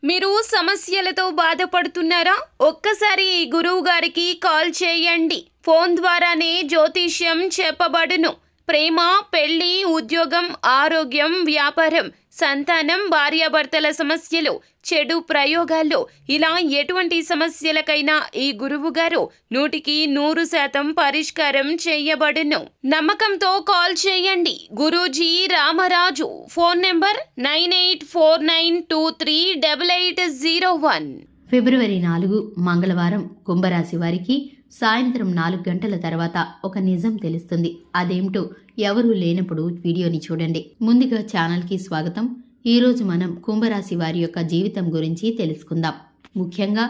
మీరు సమస్యలతో బాధపడుతున్నారా? ఒక్కసారి ఈ గురువు గారికి కాల్ చేయండి. ఫోన్ ద్వారానే జ్యోతిష్యం చెప్పబడును. ప్రేమ, పెళ్లి, ఉద్యోగం, ఆరోగ్యం, వ్యాపారం, సంతానం, భార్యాభర్తల సమస్యలు, చెడు ప్రయోగాల్లో ఇలా ఎటువంటి సమస్యలకైనా ఈ గురువు గారు 100% పరిష్కారం చేయబడును. నమ్మకంతో కాల్ చేయండి. గురూజీ రామరాజు. Phone number 9849238801. ఫిబ్రవరి 4 మంగళవారం కుంభరాశి వారికి సాయంత్రం 4 గంటల తర్వాత ఒక నిజం తెలుస్తుంది. అదేమిటో ఎవరూ లేనప్పుడు వీడియోని చూడండి. ముందుగా ఛానల్కి స్వాగతం. ఈరోజు మనం కుంభరాశి వారి యొక్క జీవితం గురించి తెలుసుకుందాం. ముఖ్యంగా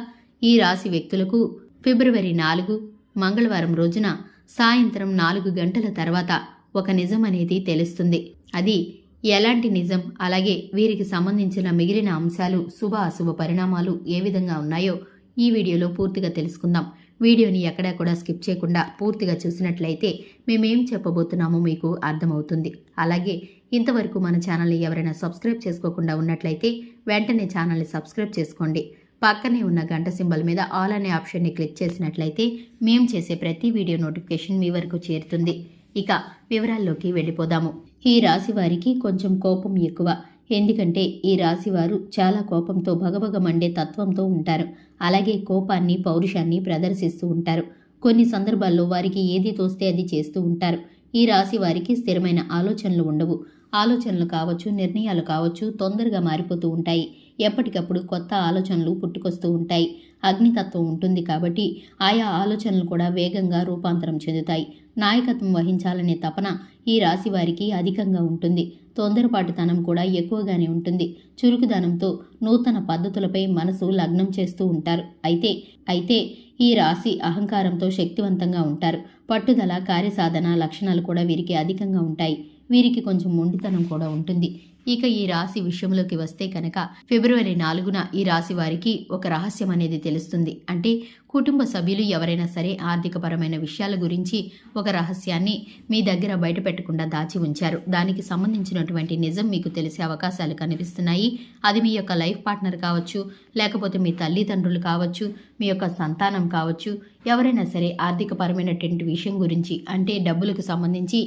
ఈ రాశి వ్యక్తులకు ఫిబ్రవరి 4 మంగళవారం రోజున సాయంత్రం 4 గంటల తర్వాత ఒక నిజం అనేది తెలుస్తుంది. అది ఎలాంటి నిజం, అలాగే వీరికి సంబంధించిన మిగిలిన అంశాలు, శుభ అశుభ పరిణామాలు ఏ విధంగా ఉన్నాయో ఈ వీడియోలో పూర్తిగా తెలుసుకుందాం. వీడియోని ఎక్కడా కూడా స్కిప్ చేయకుండా పూర్తిగా చూసినట్లయితే మేమేం చెప్పబోతున్నామో మీకు అర్థమవుతుంది. అలాగే ఇంతవరకు మన ఛానల్ని ఎవరైనా సబ్స్క్రైబ్ చేసుకోకుండా ఉన్నట్లయితే వెంటనే ఛానల్ని సబ్స్క్రైబ్ చేసుకోండి. పక్కనే ఉన్న గంట సింబల్ మీద ఆల్ అనే ఆప్షన్ని క్లిక్ చేసినట్లయితే మేము చేసే ప్రతి వీడియో నోటిఫికేషన్ మీ వరకు చేరుతుంది. ఇక వివరాల్లోకి వెళ్ళిపోదాము. ఈ రాశి వారికి కొంచెం కోపం ఎక్కువ. ఎందుకంటే ఈ రాశివారు చాలా కోపంతో భగభగ మండే తత్వంతో ఉంటారు. అలాగే కోపాన్ని, పౌరుషాన్ని ప్రదర్శిస్తూ ఉంటారు. కొన్ని సందర్భాల్లో వారికి ఏది తోస్తే అది చేస్తూ ఉంటారు. ఈ రాశి వారికి స్థిరమైన ఆలోచనలు ఉండవు. ఆలోచనలు కావచ్చు, నిర్ణయాలు కావచ్చు, తొందరగా మారిపోతూ ఉంటాయి. ఎప్పటికప్పుడు కొత్త ఆలోచనలు పుట్టుకొస్తూ ఉంటాయి. అగ్నితత్వం ఉంటుంది కాబట్టి ఆయా ఆలోచనలు కూడా వేగంగా రూపాంతరం చెందుతాయి. నాయకత్వం వహించాలనే తపన ఈ రాశి వారికి అధికంగా ఉంటుంది. తొందరపాటుతనం కూడా ఎక్కువగానే ఉంటుంది. చురుకుదనంతో నూతన పద్ధతులపై మనసు లగ్నం చేస్తూ ఉంటారు. అయితే ఈ రాశి అహంకారంతో శక్తివంతంగా ఉంటారు. పట్టుదల, కార్యసాధన లక్షణాలు కూడా వీరికి అధికంగా ఉంటాయి. వీరికి కొంచెం మొండితనం కూడా ఉంటుంది. ఇక ఈ రాశి విషయంలోకి వస్తే కనుక ఫిబ్రవరి 4న ఈ రాశి వారికి ఒక రహస్యం అనేది తెలుస్తుంది. అంటే కుటుంబ సభ్యులు ఎవరైనా సరే ఆర్థికపరమైన విషయాల గురించి ఒక రహస్యాన్ని మీ దగ్గర బయట పెట్టకుండా దాచి ఉంచారు. దానికి సంబంధించినటువంటి నిజం మీకు తెలిసే అవకాశాలు కనిపిస్తున్నాయి. అది మీ యొక్క లైఫ్ పార్ట్నర్ కావచ్చు, లేకపోతే మీ తల్లిదండ్రులు కావచ్చు, మీ యొక్క సంతానం కావచ్చు. ఎవరైనా సరే ఆర్థికపరమైనటువంటి విషయం గురించి, అంటే డబ్బులకు సంబంధించి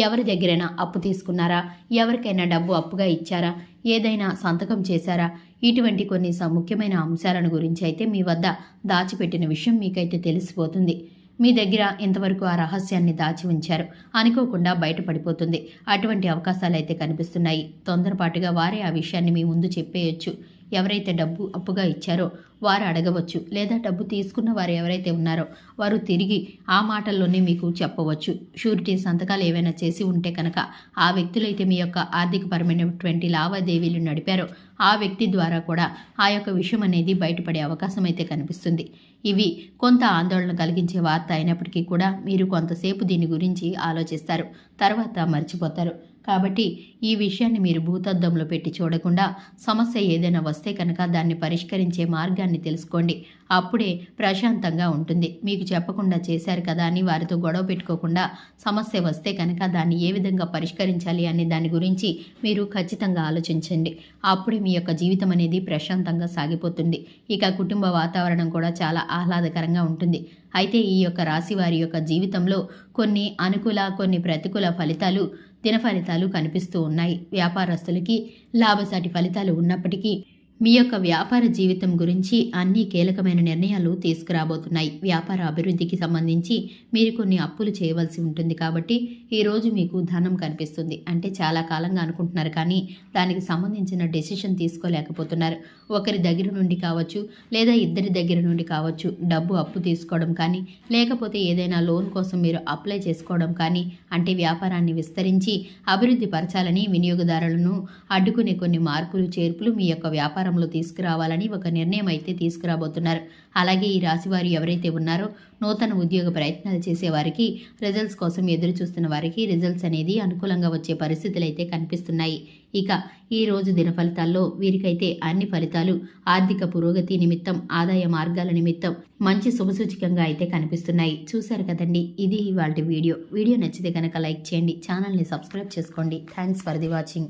ఎవరి దగ్గరైనా అప్పు తీసుకున్నారా, ఎవరికైనా డబ్బు అప్పుగా ఇచ్చారా, ఏదైనా సంతకం చేశారా, ఇటువంటి కొన్ని ముఖ్యమైన అంశాలను గురించి అయితే మీ వద్ద దాచిపెట్టిన విషయం మీకైతే తెలిసిపోతుంది. మీ దగ్గర ఇంతవరకు ఆ రహస్యాన్ని దాచి ఉంచారు, అనుకోకుండా బయటపడిపోతుంది. అటువంటి అవకాశాలు అయితే కనిపిస్తున్నాయి. తొందరపాటుగా వారే ఆ విషయాన్ని మీ ముందు చెప్పేయచ్చు. ఎవరైతే డబ్బు అప్పుగా ఇచ్చారో వారు అడగవచ్చు, లేదా డబ్బు తీసుకున్న వారు ఎవరైతే ఉన్నారో వారు తిరిగి ఆ మాటల్లోనే మీకు చెప్పవచ్చు. షూరిటీ సంతకాలు ఏవైనా చేసి ఉంటే కనుక ఆ వ్యక్తులైతే మీ యొక్క ఆర్థికపరమైనటువంటి లావాదేవీలు నడిపారో ఆ వ్యక్తి ద్వారా కూడా ఆ యొక్క విషయం అనేది బయటపడే అవకాశం అయితే కనిపిస్తుంది. ఇవి కొంత ఆందోళన కలిగించే వార్త అయినప్పటికీ కూడా మీరు కొంతసేపు దీని గురించి ఆలోచిస్తారు, తర్వాత మర్చిపోతారు. కాబట్టి ఈ విషయాన్ని మీరు భూతద్దంలో పెట్టి చూడకుండా సమస్య ఏదైనా వస్తే కనుక దాన్ని పరిష్కరించే మార్గాన్ని తెలుసుకోండి. అప్పుడే ప్రశాంతంగా ఉంటుంది. మీకు చెప్పకుండా చేశారు కదా అని వారితో గొడవ పెట్టుకోకుండా సమస్య వస్తే కనుక దాన్ని ఏ విధంగా పరిష్కరించాలి అనే దాని గురించి మీరు ఖచ్చితంగా ఆలోచించండి. అప్పుడే మీ యొక్క జీవితం అనేది ప్రశాంతంగా సాగిపోతుంది. ఇక కుటుంబ వాతావరణం కూడా చాలా ఆహ్లాదకరంగా ఉంటుంది. అయితే ఈ యొక్క రాశి వారి యొక్క జీవితంలో కొన్ని అనుకూల, కొన్ని ప్రతికూల ఫలితాలు, దిన ఫలితాలు కనిపిస్తూ ఉన్నాయి. వ్యాపారస్తులకి లాభసాటి ఫలితాలు ఉన్నప్పటికీ మీ యొక్క వ్యాపార జీవితం గురించి అన్ని కీలకమైన నిర్ణయాలు తీసుకురాబోతున్నాయి. వ్యాపార అభివృద్ధికి సంబంధించి మీరు కొన్ని అప్పులు చేయవలసి ఉంటుంది. కాబట్టి ఈరోజు మీకు ధనం కనిపిస్తుంది. అంటే చాలా కాలంగా అనుకుంటున్నారు కానీ దానికి సంబంధించిన డెసిషన్ తీసుకోలేకపోతున్నారు. ఒకరి దగ్గర నుండి కావచ్చు, లేదా ఇద్దరి దగ్గర నుండి కావచ్చు డబ్బు అప్పు తీసుకోవడం కానీ, లేకపోతే ఏదైనా లోన్ కోసం మీరు అప్లై చేసుకోవడం కానీ, అంటే వ్యాపారాన్ని విస్తరించి అభివృద్ధి పరచాలని వినియోగదారులను అడ్డుకునే కొన్ని మార్పులు, చేర్పులు మీ యొక్క వ్యాపారం తీసుకురావాలని ఒక నిర్ణయం అయితే తీసుకురాబోతున్నారు. అలాగే ఈ రాశివారు ఎవరైతే ఉన్నారో నూతన ఉద్యోగ ప్రయత్నాలు చేసే వారికి, రిజల్ట్స్ కోసం ఎదురు చూస్తున్న వారికి రిజల్ట్స్ అనేది అనుకూలంగా వచ్చే పరిస్థితులు అయితే కనిపిస్తున్నాయి. ఇక ఈ రోజు దిన ఫలితాల్లో వీరికైతే అన్ని ఫలితాలు ఆర్థిక పురోగతి నిమిత్తం, ఆదాయ మార్గాల నిమిత్తం మంచి శుభసూచకంగా అయితే కనిపిస్తున్నాయి. చూశారు కదండి, ఇది ఇవాల్టి వీడియో. నచ్చితే కనుక లైక్ చేయండి, ఛానల్ని సబ్స్క్రైబ్ చేసుకోండి. Thanks for the watching.